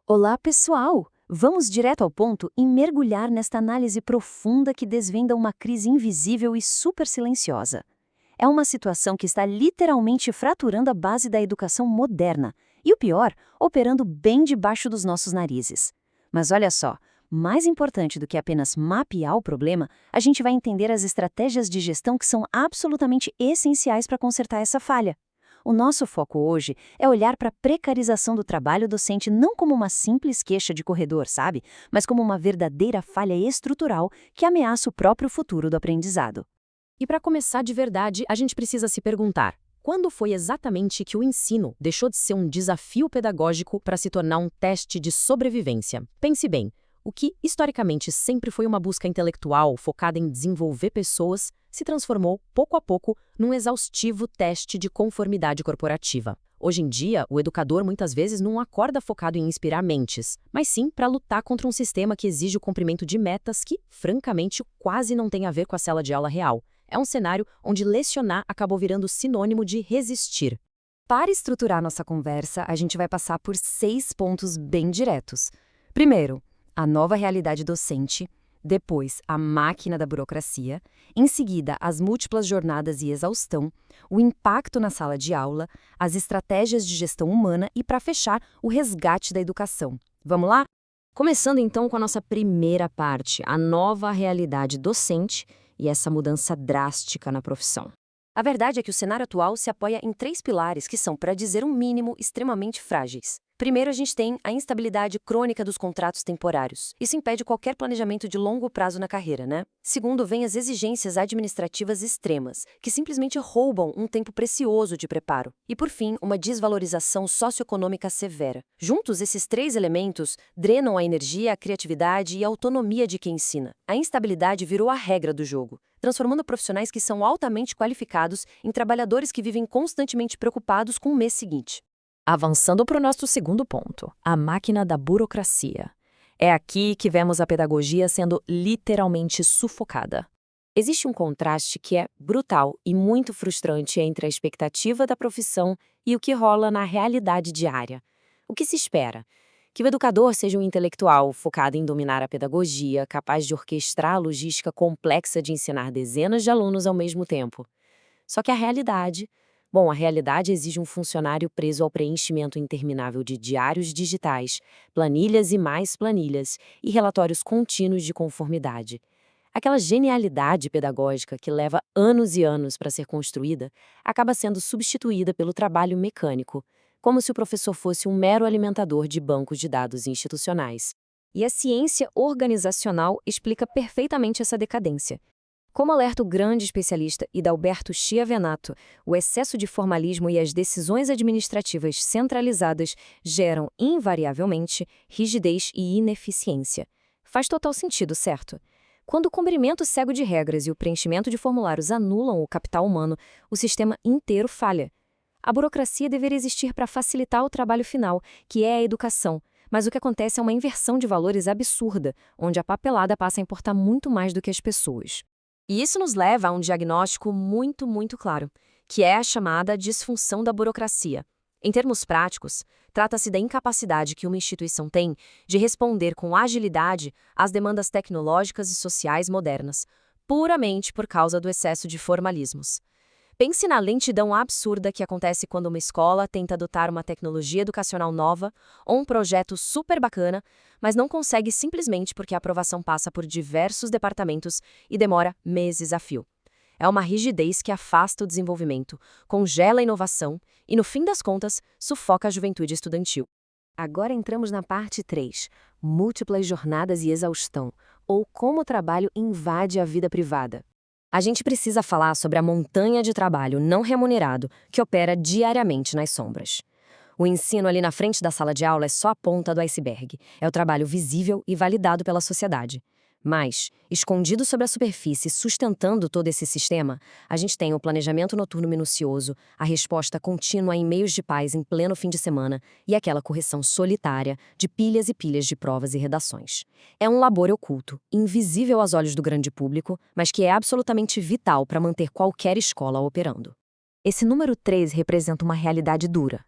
Olá, pessoal! Vamos direto ao ponto e mergulhar nesta análise profunda que desvenda uma crise invisível e super silenciosa. É uma situação que está literalmente fraturando a base da educação moderna e, o pior, operando bem debaixo dos nossos narizes. Mas olha só, mais importante do que apenas mapear o problema, a gente vai entender as estratégias de gestão que são absolutamente essenciais para consertar essa falha. O nosso foco hoje é olhar para a precarização do trabalho docente não como uma simples queixa de corredor, sabe? Mas como uma verdadeira falha estrutural que ameaça o próprio futuro do aprendizado. E para começar de verdade, a gente precisa se perguntar: quando foi exatamente que o ensino deixou de ser um desafio pedagógico para se tornar um teste de sobrevivência? Pense bem, o que historicamente sempre foi uma busca intelectual focada em desenvolver pessoas se transformou, pouco a pouco, num exaustivo teste de conformidade corporativa. Hoje em dia, o educador muitas vezes não acorda focado em inspirar mentes, mas sim para lutar contra um sistema que exige o cumprimento de metas que, francamente, quase não tem a ver com a sala de aula real. É um cenário onde lecionar acabou virando sinônimo de resistir. Para estruturar nossa conversa, a gente vai passar por 6 pontos bem diretos. Primeiro, a nova realidade docente. Depois, a máquina da burocracia. Em seguida, as múltiplas jornadas e exaustão. O impacto na sala de aula. As estratégias de gestão humana. E, para fechar, o resgate da educação. Vamos lá? Começando então com a nossa primeira parte, a nova realidade docente e essa mudança drástica na profissão. A verdade é que o cenário atual se apoia em 3 pilares que são, para dizer um mínimo, extremamente frágeis. Primeiro, a gente tem a instabilidade crônica dos contratos temporários. Isso impede qualquer planejamento de longo prazo na carreira, né? Segundo, vem as exigências administrativas extremas, que simplesmente roubam um tempo precioso de preparo. E, por fim, uma desvalorização socioeconômica severa. Juntos, esses 3 elementos drenam a energia, a criatividade e a autonomia de quem ensina. A instabilidade virou a regra do jogo, transformando profissionais que são altamente qualificados em trabalhadores que vivem constantemente preocupados com o mês seguinte. Avançando para o nosso segundo ponto, a máquina da burocracia. É aqui que vemos a pedagogia sendo literalmente sufocada. Existe um contraste que é brutal e muito frustrante entre a expectativa da profissão e o que rola na realidade diária. O que se espera? Que o educador seja um intelectual focado em dominar a pedagogia, capaz de orquestrar a logística complexa de ensinar dezenas de alunos ao mesmo tempo. Só que a realidade exige um funcionário preso ao preenchimento interminável de diários digitais, planilhas e mais planilhas, e relatórios contínuos de conformidade. Aquela genialidade pedagógica que leva anos e anos para ser construída acaba sendo substituída pelo trabalho mecânico, como se o professor fosse um mero alimentador de bancos de dados institucionais. E a ciência organizacional explica perfeitamente essa decadência. Como alerta o grande especialista Hidalberto Chiavenato, o excesso de formalismo e as decisões administrativas centralizadas geram, invariavelmente, rigidez e ineficiência. Faz total sentido, certo? Quando o cumprimento cego de regras e o preenchimento de formulários anulam o capital humano, o sistema inteiro falha. A burocracia deveria existir para facilitar o trabalho final, que é a educação. Mas o que acontece é uma inversão de valores absurda, onde a papelada passa a importar muito mais do que as pessoas. E isso nos leva a um diagnóstico muito claro, que é a chamada disfunção da burocracia. Em termos práticos, trata-se da incapacidade que uma instituição tem de responder com agilidade às demandas tecnológicas e sociais modernas, puramente por causa do excesso de formalismos. Pense na lentidão absurda que acontece quando uma escola tenta adotar uma tecnologia educacional nova ou um projeto super bacana, mas não consegue simplesmente porque a aprovação passa por diversos departamentos e demora meses a fio. É uma rigidez que afasta o desenvolvimento, congela a inovação e, no fim das contas, sufoca a juventude estudantil. Agora entramos na parte 3, múltiplas jornadas e exaustão, ou como o trabalho invade a vida privada. A gente precisa falar sobre a montanha de trabalho não remunerado que opera diariamente nas sombras. O ensino ali na frente da sala de aula é só a ponta do iceberg. É o trabalho visível e validado pela sociedade. Mas, escondido sob a superfície, sustentando todo esse sistema, a gente tem o planejamento noturno minucioso, a resposta contínua a e-mails de pais em pleno fim de semana e aquela correção solitária de pilhas e pilhas de provas e redações. É um labor oculto, invisível aos olhos do grande público, mas que é absolutamente vital para manter qualquer escola operando. Esse número 3 representa uma realidade dura.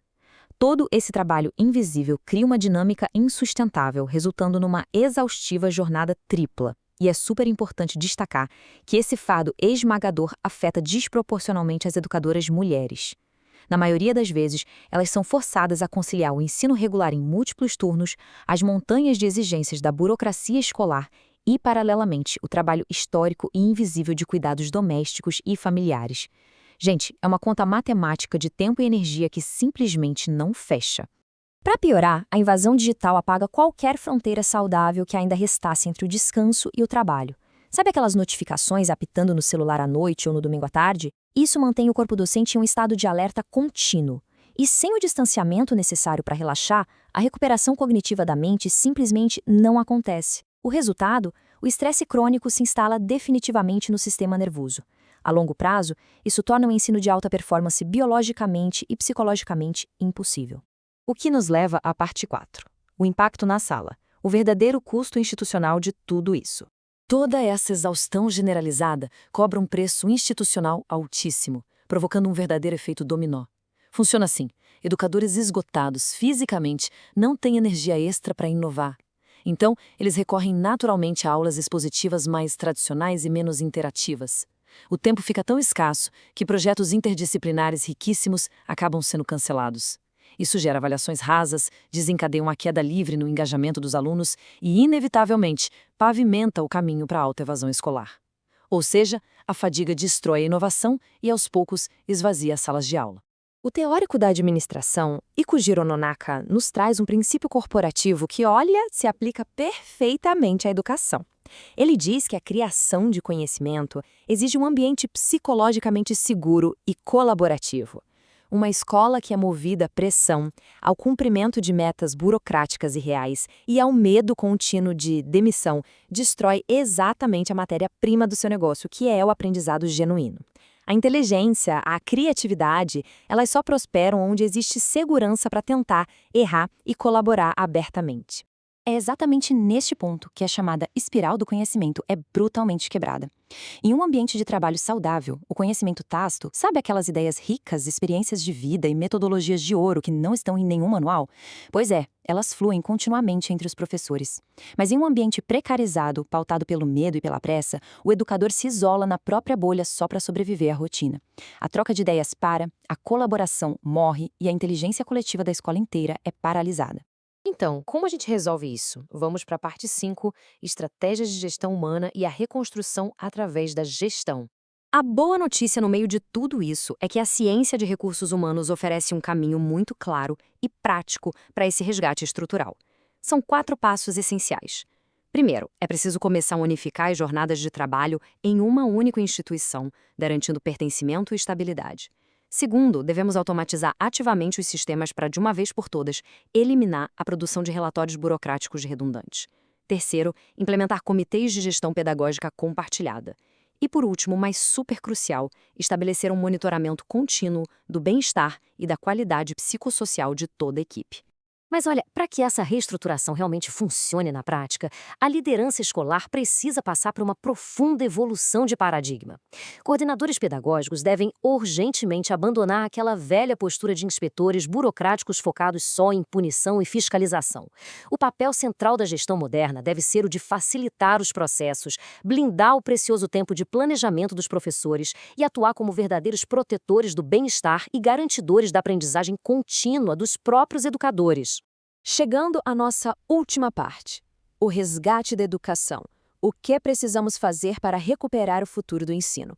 Todo esse trabalho invisível cria uma dinâmica insustentável, resultando numa exaustiva jornada tripla. E é super importante destacar que esse fardo esmagador afeta desproporcionalmente as educadoras mulheres. Na maioria das vezes, elas são forçadas a conciliar o ensino regular em múltiplos turnos, as montanhas de exigências da burocracia escolar e, paralelamente, o trabalho histórico e invisível de cuidados domésticos e familiares. Gente, é uma conta matemática de tempo e energia que simplesmente não fecha. Para piorar, a invasão digital apaga qualquer fronteira saudável que ainda restasse entre o descanso e o trabalho. Sabe aquelas notificações apitando no celular à noite ou no domingo à tarde? Isso mantém o corpo docente em um estado de alerta contínuo. E sem o distanciamento necessário para relaxar, a recuperação cognitiva da mente simplesmente não acontece. O resultado? O estresse crônico se instala definitivamente no sistema nervoso. A longo prazo, isso torna o ensino de alta performance biologicamente e psicologicamente impossível. O que nos leva à parte 4. O impacto na sala. O verdadeiro custo institucional de tudo isso. Toda essa exaustão generalizada cobra um preço institucional altíssimo, provocando um verdadeiro efeito dominó. Funciona assim: educadores esgotados fisicamente não têm energia extra para inovar. Então, eles recorrem naturalmente a aulas expositivas mais tradicionais e menos interativas. O tempo fica tão escasso que projetos interdisciplinares riquíssimos acabam sendo cancelados. Isso gera avaliações rasas, desencadeia uma queda livre no engajamento dos alunos e, inevitavelmente, pavimenta o caminho para a alta evasão escolar. Ou seja, a fadiga destrói a inovação e, aos poucos, esvazia as salas de aula. O teórico da administração, Ikujiro Nonaka, nos traz um princípio corporativo que, olha, se aplica perfeitamente à educação. Ele diz que a criação de conhecimento exige um ambiente psicologicamente seguro e colaborativo. Uma escola que é movida à pressão, ao cumprimento de metas burocráticas e reais e ao medo contínuo de demissão, destrói exatamente a matéria-prima do seu negócio, que é o aprendizado genuíno. A inteligência, a criatividade, elas só prosperam onde existe segurança para tentar, errar e colaborar abertamente. É exatamente neste ponto que a chamada espiral do conhecimento é brutalmente quebrada. Em um ambiente de trabalho saudável, o conhecimento tácito, sabe aquelas ideias ricas, experiências de vida e metodologias de ouro que não estão em nenhum manual? Pois é, elas fluem continuamente entre os professores. Mas em um ambiente precarizado, pautado pelo medo e pela pressa, o educador se isola na própria bolha só para sobreviver à rotina. A troca de ideias para, a colaboração morre e a inteligência coletiva da escola inteira é paralisada. Então, como a gente resolve isso? Vamos para a parte 5, estratégias de gestão humana e a reconstrução através da gestão. A boa notícia no meio de tudo isso é que a ciência de recursos humanos oferece um caminho muito claro e prático para esse resgate estrutural. São 4 passos essenciais. Primeiro, é preciso começar a unificar as jornadas de trabalho em uma única instituição, garantindo pertencimento e estabilidade. Segundo, devemos automatizar ativamente os sistemas para, de uma vez por todas, eliminar a produção de relatórios burocráticos redundantes. Terceiro, implementar comitês de gestão pedagógica compartilhada. E, por último, mas super crucial, estabelecer um monitoramento contínuo do bem-estar e da qualidade psicossocial de toda a equipe. Mas olha, para que essa reestruturação realmente funcione na prática, a liderança escolar precisa passar por uma profunda evolução de paradigma. Coordenadores pedagógicos devem urgentemente abandonar aquela velha postura de inspetores burocráticos focados só em punição e fiscalização. O papel central da gestão moderna deve ser o de facilitar os processos, blindar o precioso tempo de planejamento dos professores e atuar como verdadeiros protetores do bem-estar e garantidores da aprendizagem contínua dos próprios educadores. Chegando à nossa última parte, o resgate da educação. O que precisamos fazer para recuperar o futuro do ensino?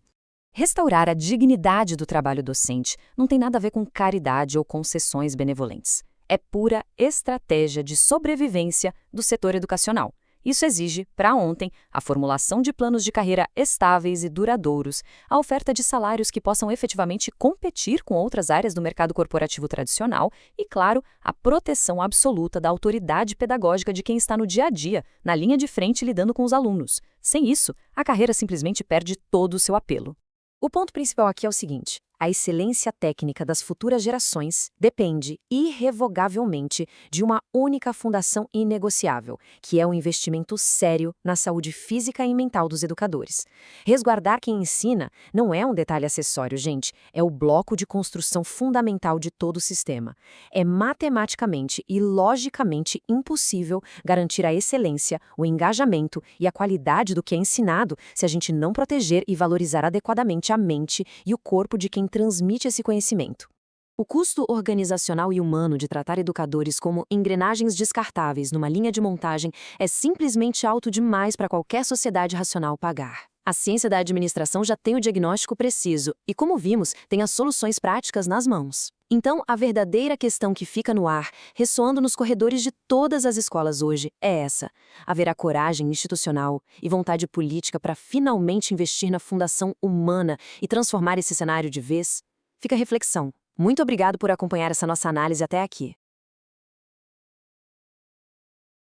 Restaurar a dignidade do trabalho docente não tem nada a ver com caridade ou concessões benevolentes. É pura estratégia de sobrevivência do setor educacional. Isso exige, para ontem, a formulação de planos de carreira estáveis e duradouros, a oferta de salários que possam efetivamente competir com outras áreas do mercado corporativo tradicional e, claro, a proteção absoluta da autoridade pedagógica de quem está no dia a dia, na linha de frente lidando com os alunos. Sem isso, a carreira simplesmente perde todo o seu apelo. O ponto principal aqui é o seguinte: A excelência técnica das futuras gerações depende, irrevogavelmente, de uma única fundação inegociável, que é o investimento sério na saúde física e mental dos educadores. Resguardar quem ensina não é um detalhe acessório, gente, é o bloco de construção fundamental de todo o sistema. É matematicamente e logicamente impossível garantir a excelência, o engajamento e a qualidade do que é ensinado se a gente não proteger e valorizar adequadamente a mente e o corpo de quem transmite esse conhecimento. O custo organizacional e humano de tratar educadores como engrenagens descartáveis numa linha de montagem é simplesmente alto demais para qualquer sociedade racional pagar. A ciência da administração já tem o diagnóstico preciso e, como vimos, tem as soluções práticas nas mãos. Então, a verdadeira questão que fica no ar, ressoando nos corredores de todas as escolas hoje, é essa. Haverá coragem institucional e vontade política para finalmente investir na fundação humana e transformar esse cenário de vez? Fica a reflexão. Muito obrigado por acompanhar essa nossa análise até aqui.